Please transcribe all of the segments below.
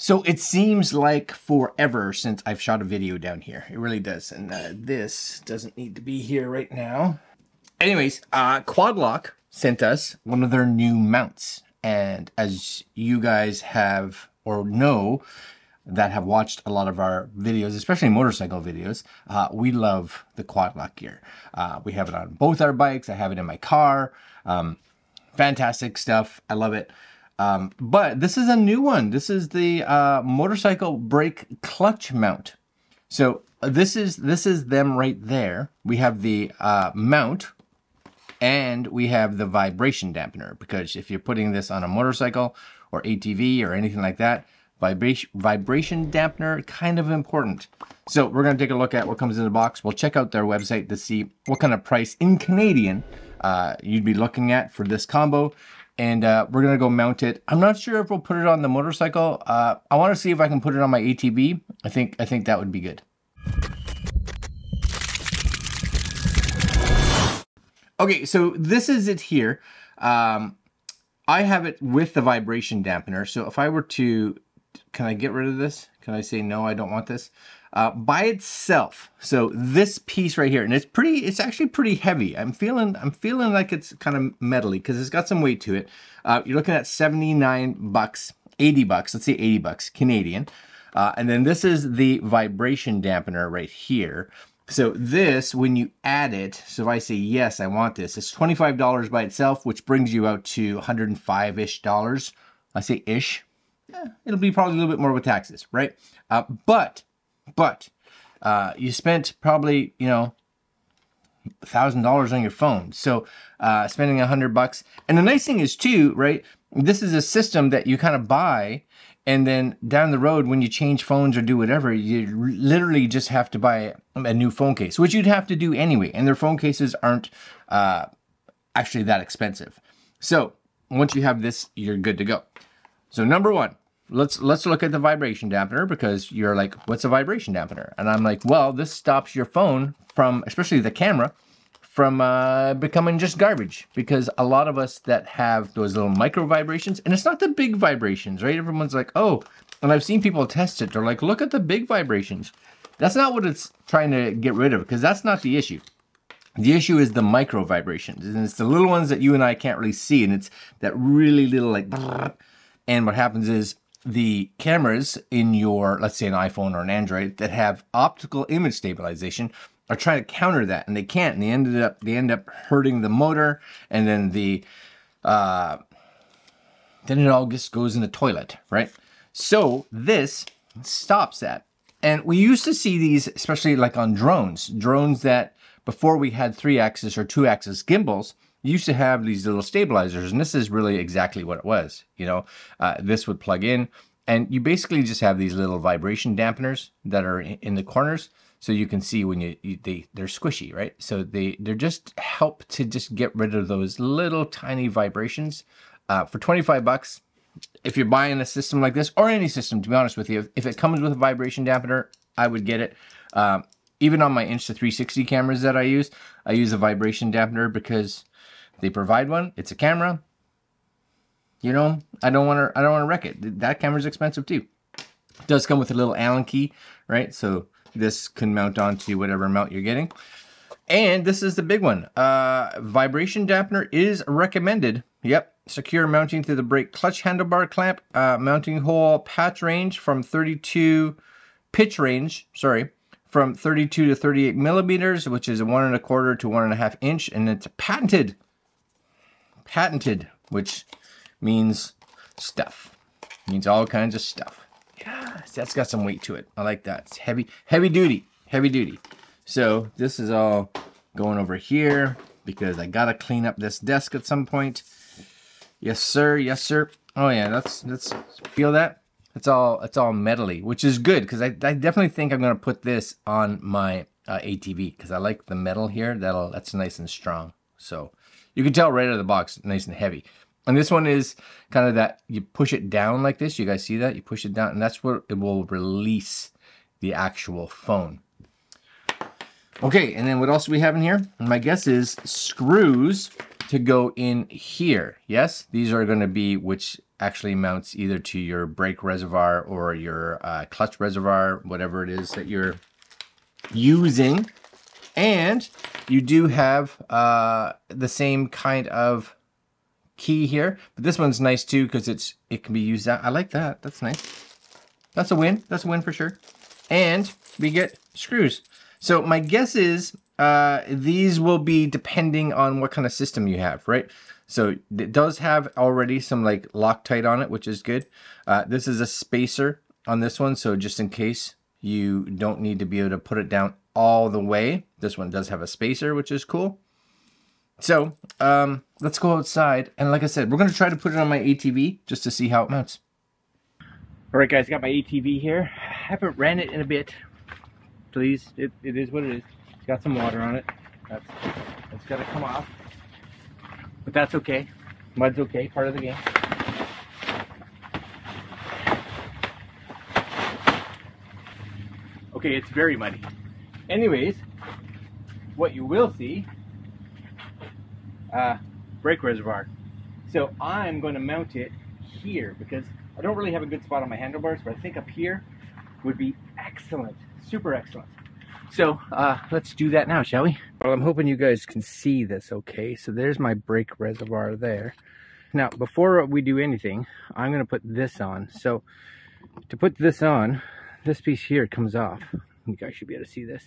So it seems like forever since I've shot a video down here. It really does. And this doesn't need to be here right now. Anyways, Quadlock sent us one of their new mounts. And as you guys have or know that have watched a lot of our videos, especially motorcycle videos, we love the Quadlock gear. We have it on both our bikes. I have it in my car. Fantastic stuff. I love it. But this is a new one. This is the motorcycle brake clutch mount. So this is them right there. We have the mount and we have the vibration dampener, because if you're putting this on a motorcycle or ATV or anything like that, vibration dampener, kind of important. So we're going to take a look at what comes in the box. We'll check out their website to see what kind of price in Canadian you'd be looking at for this combo. And we're going to go mount it. I'm not sure if we'll put it on the motorcycle. I want to see if I can put it on my ATV. I think that would be good. Okay, so this is it here. I have it with the vibration dampener. So if I were to, can I get rid of this? Can I say, no, I don't want this? By itself. So this piece right here, and it's actually pretty heavy. I'm feeling like it's kind of metally because it's got some weight to it. You're looking at 79 bucks, 80 bucks, let's say 80 bucks Canadian. And then this is the vibration dampener right here. So this, when you add it, so if I say, yes, I want this, it's $25 by itself, which brings you out to $105-ish. I say ish. Yeah, it'll be probably a little bit more with taxes, right? But you spent probably, you know, $1,000 on your phone. So spending $100. And the nice thing is too, right? This is a system that you kind of buy, and then down the road when you change phones or do whatever, you literally just have to buy a new phone case, which you'd have to do anyway. And their phone cases aren't actually that expensive. So once you have this, you're good to go. So number one, let's look at the vibration dampener, because you're like, what's a vibration dampener? And I'm like, well, this stops your phone from, especially the camera, from becoming just garbage. Because a lot of us that have those little micro vibrations, and it's not the big vibrations, right? Everyone's like, oh, and I've seen people test it. They're like, look at the big vibrations. That's not what it's trying to get rid of, because that's not the issue. The issue is the micro vibrations, and it's the little ones that you and I can't really see, and it's that really little like, and what happens is the cameras in your, let's say an iPhone or an Android that have optical image stabilization are trying to counter that, and they can't, and they end up hurting the motor, and then then it all just goes in the toilet, right? So this stops that. And we used to see these, especially like on drones that before we had 3-axis or 2-axis gimbals, used to have these little stabilizers, and this is really exactly what it was. You know, this would plug in, and you basically just have these little vibration dampeners that are in the corners, so you can see when they're squishy, right? So they're just help to just get rid of those little tiny vibrations. For 25 bucks, if you're buying a system like this, or any system, to be honest with you, if it comes with a vibration dampener, I would get it. Even on my Insta360 cameras that I use a vibration dampener because they provide one. It's a camera. You know, I don't want to wreck it. That camera's expensive too. It does come with a little Allen key, right? So this can mount onto whatever mount you're getting. And this is the big one. Vibration dampener is recommended. Yep. Secure mounting to the brake clutch handlebar clamp. Mounting hole pitch range from 32 to 38 millimeters, which is a 1 1/4 to 1 1/2 inch, and it's patented, which means stuff. It means all kinds of stuff. Yeah, that's got some weight to it. I like that. It's heavy duty. So this is all going over here because I gotta clean up this desk at some point. Yes, sir. Oh yeah, let's feel that. It's all metally, which is good because I definitely think I'm gonna put this on my ATV because I like the metal here. That's nice and strong. So you can tell right out of the box, nice and heavy. And this one is kind of that, you push it down like this. You guys see that? You push it down, and that's where it will release the actual phone. Okay, and then what else do we have in here? My guess is screws to go in here. Yes, these are going to be which actually mounts either to your brake reservoir or your clutch reservoir, whatever it is that you're using. And you do have the same kind of key here, but this one's nice too because it can be used out. I like that. That's nice. That's a win. That's a win for sure. And we get screws. So my guess is these will be depending on what kind of system you have, right? So it does have already some like Loctite on it, which is good. This is a spacer on this one, so just in case you don't need to be able to put it down all the way, this one does have a spacer, which is cool. So let's go outside, and like I said, we're going to try to put it on my ATV just to see how it mounts. All right, guys, got my ATV here. Haven't ran it in a bit. Please, it is what it is. It's got some water on it. That's got to come off. But that's okay. Mud's okay, part of the game. Okay, it's very muddy. Anyways, what you will see, brake reservoir. So I'm going to mount it here because I don't really have a good spot on my handlebars, but I think up here would be excellent, super excellent. So let's do that now, shall we? Well, I'm hoping you guys can see this okay. So there's my brake reservoir there. Now, before we do anything, I'm going to put this on. So to put this on, this piece here comes off. You guys should be able to see this.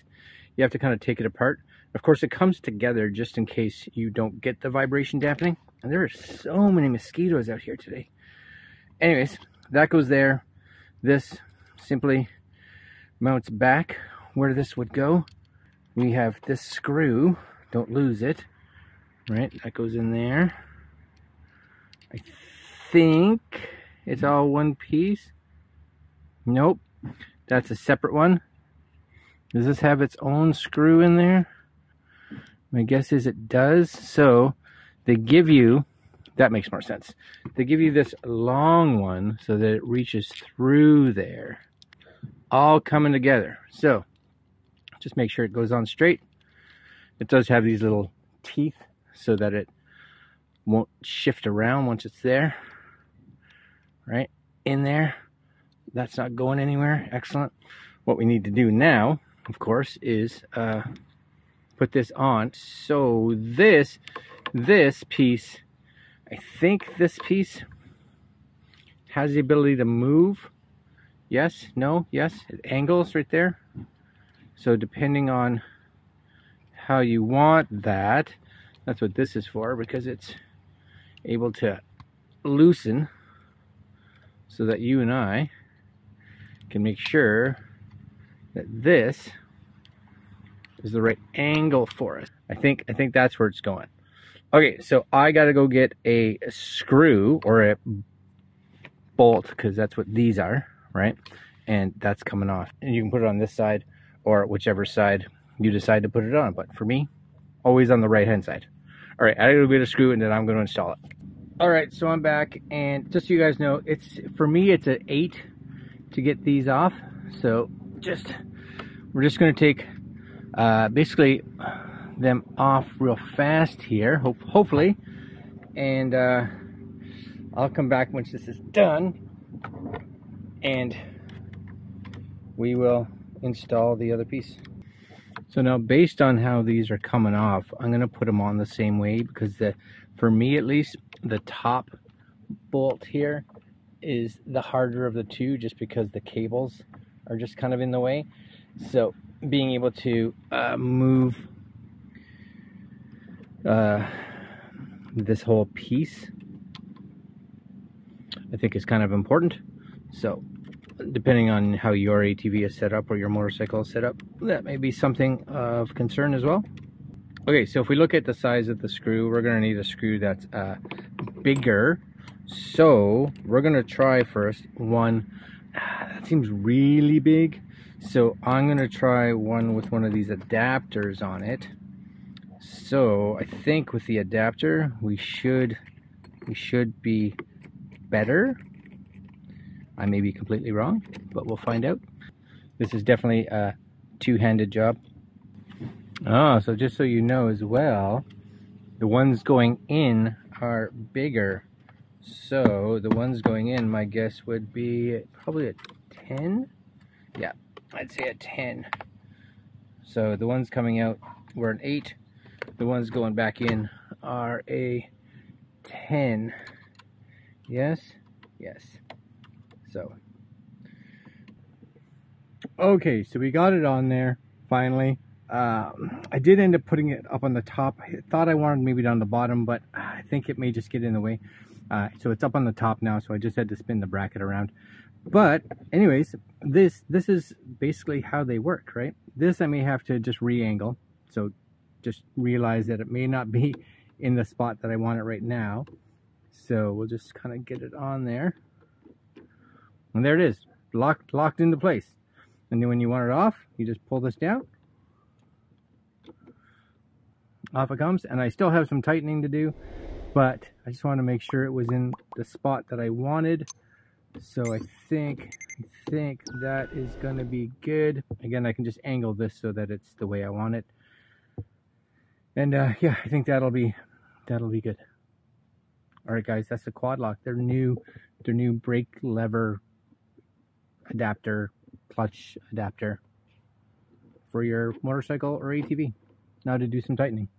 You have to kind of take it apart. Of course, it comes together just in case you don't get the vibration dampening. And there are so many mosquitoes out here today. Anyways, that goes there. This simply mounts back where this would go. We have this screw, don't lose it, right? That goes in there. I think it's all one piece. Nope, that's a separate one. Does this have its own screw in there? My guess is it does. So they give you, that makes more sense. They give you this long one so that it reaches through there, all coming together. So just make sure it goes on straight. It does have these little teeth so that it won't shift around once it's there. Right in there. That's not going anywhere. Excellent. What we need to do now, of course, is put this on. So this piece, I think this piece has the ability to move. Yes, no, yes, it angles right there. So depending on how you want that, that's what this is for, because it's able to loosen so that you and I can make sure that this is the right angle for us. I think that's where it's going. Okay, so I gotta go get a screw or a bolt, because that's what these are, right? And that's coming off. And you can put it on this side or whichever side you decide to put it on. But for me, always on the right hand side. All right, I gotta go get a screw and then I'm gonna install it. All right, so I'm back, and just so you guys know, for me it's an 8 to get these off. So we're just gonna take basically them off real fast here, hopefully, and I'll come back once this is done and we will install the other piece. So now, based on how these are coming off, I'm going to put them on the same way, because for me at least, the top bolt here is the harder of the two, just because the cables are just kind of in the way. So being able to move this whole piece, I think is kind of important. So depending on how your ATV is set up or your motorcycle is set up, that may be something of concern as well. Okay, so if we look at the size of the screw, we're going to need a screw that's bigger. So we're going to try first one that seems really big. So I'm going to try one with one of these adapters on it. So I think with the adapter we should be better. I may be completely wrong, but we'll find out. This is definitely a two-handed job. Oh, so just so you know as well, the ones going in are bigger. So the ones going in, my guess would be probably a 10. Yeah, I'd say a 10. So the ones coming out were an 8. The ones going back in are a 10. Yes, yes. So, okay, so we got it on there finally. I did end up putting it up on the top. I thought I wanted maybe down the bottom, but I think it may just get in the way. So it's up on the top now, so I just had to spin the bracket around. But anyways, this is basically how they work, right? This I may have to just re-angle, so just realize that it may not be in the spot that I want it right now. So we'll just kind of get it on there. And there it is, locked into place. And then when you want it off, you just pull this down. Off it comes. And I still have some tightening to do, but I just want to make sure it was in the spot that I wanted. So I think that is going to be good. Again, I can just angle this so that it's the way I want it. And yeah, I think that'll be good. All right, guys, that's the quad lock. Their new brake lever adapter, clutch adapter for your motorcycle or ATV. Now to do some tightening.